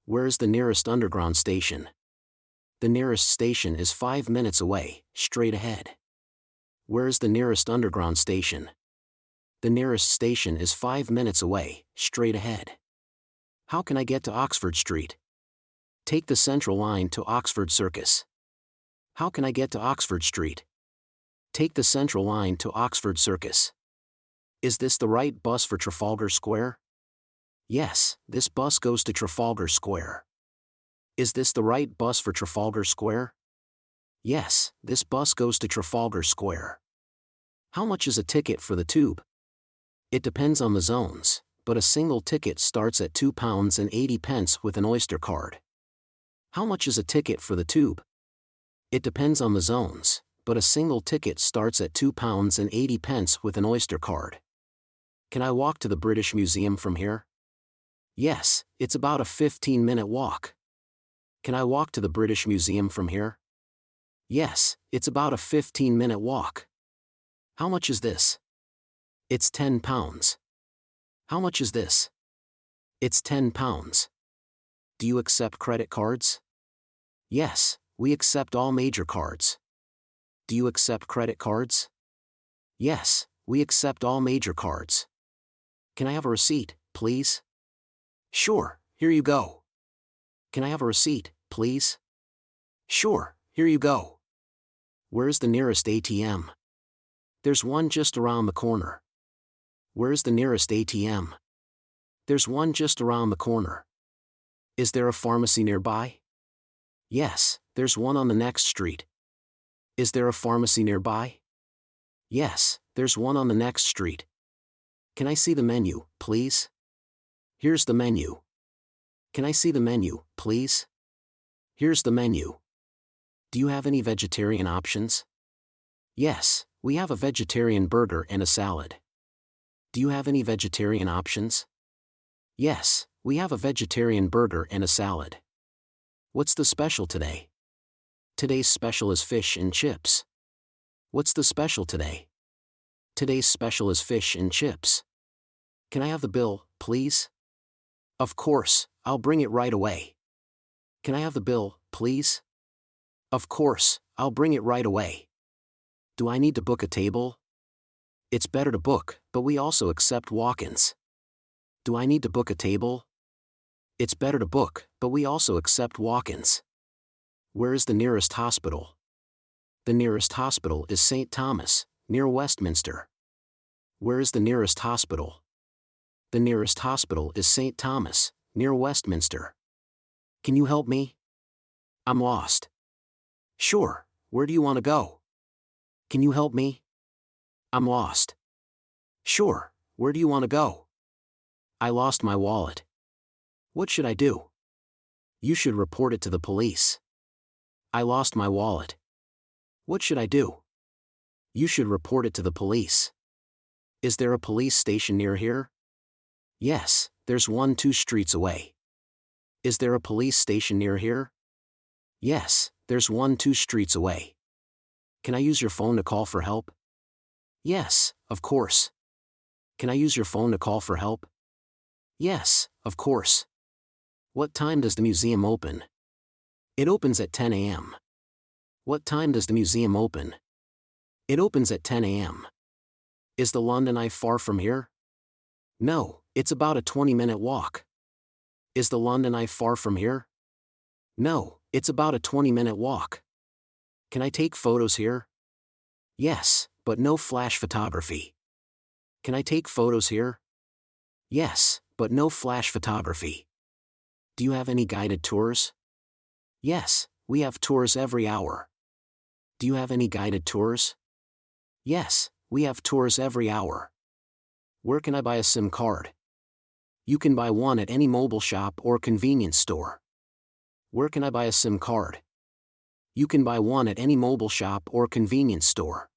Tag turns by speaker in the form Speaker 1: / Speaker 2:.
Speaker 1: Where is the nearest underground station? The nearest station is 5 minutes away, straight ahead. Where is the nearest underground station? The nearest station is 5 minutes away, straight ahead. How can I get to Oxford Street? Take the Central Line to Oxford Circus. How can I get to Oxford Street? Take the Central Line to Oxford Circus. Is this the right bus for Trafalgar Square? Yes, this bus goes to Trafalgar Square. Is this the right bus for Trafalgar Square? Yes, this bus goes to Trafalgar Square. How much is a ticket for the tube? It depends on the zones, but a single ticket starts at £2.80 with an Oyster card. How much is a ticket for the tube? It depends on the zones, but a single ticket starts at £2.80 with an Oyster card. Can I walk to the British Museum from here? Yes, it's about a 15-minute walk. Can I walk to the British Museum from here? Yes, it's about a 15-minute walk. How much is this? It's £10. How much is this? It's £10. Do you accept credit cards? Yes, we accept all major cards. Do you accept credit cards? Yes, we accept all major cards. Can I have a receipt, please? Sure, here you go. Can I have a receipt, please? Sure, here you go. Where's the nearest ATM? There's one just around the corner. Where's the nearest ATM? There's one just around the corner. Is there a pharmacy nearby? Yes, there's one on the next street. Is there a pharmacy nearby? Yes, there's one on the next street. Can I see the menu, please? Here's the menu. Can I see the menu, please? Here's the menu. Do you have any vegetarian options? Yes, we have a vegetarian burger and a salad. Do you have any vegetarian options? Yes, we have a vegetarian burger and a salad. What's the special today? Today's special is fish and chips. What's the special today? Today's special is fish and chips. Can I have the bill, please? Of course, I'll bring it right away. Can I have the bill, please? Of course, I'll bring it right away. Do I need to book a table? It's better to book, but we also accept walk-ins. Do I need to book a table? It's better to book, but we also accept walk-ins. Where is the nearest hospital? The nearest hospital is St. Thomas, near Westminster. Where is the nearest hospital? The nearest hospital is St. Thomas, near Westminster. Can you help me? I'm lost. Sure, where do you want to go? Can you help me? I'm lost. Sure, where do you want to go? I lost my wallet. What should I do? You should report it to the police. I lost my wallet. What should I do? You should report it to the police. Is there a police station near here? Yes, there's one 2 streets away. Is there a police station near here? Yes, there's one 2 streets away. Can I use your phone to call for help? Yes, of course. Can I use your phone to call for help? Yes, of course. What time does the museum open? It opens at 10 a.m. What time does the museum open? It opens at 10 a.m. Is the London Eye far from here? No, it's about a 20-minute walk. Is the London Eye far from here? No, it's about a 20-minute walk. Can I take photos here? Yes, but no flash photography. Can I take photos here? Yes, but no flash photography. Do you have any guided tours? Yes, we have tours every hour. Do you have any guided tours? Yes, we have tours every hour. Where can I buy a SIM card? You can buy one at any mobile shop or convenience store. Where can I buy a SIM card? You can buy one at any mobile shop or convenience store.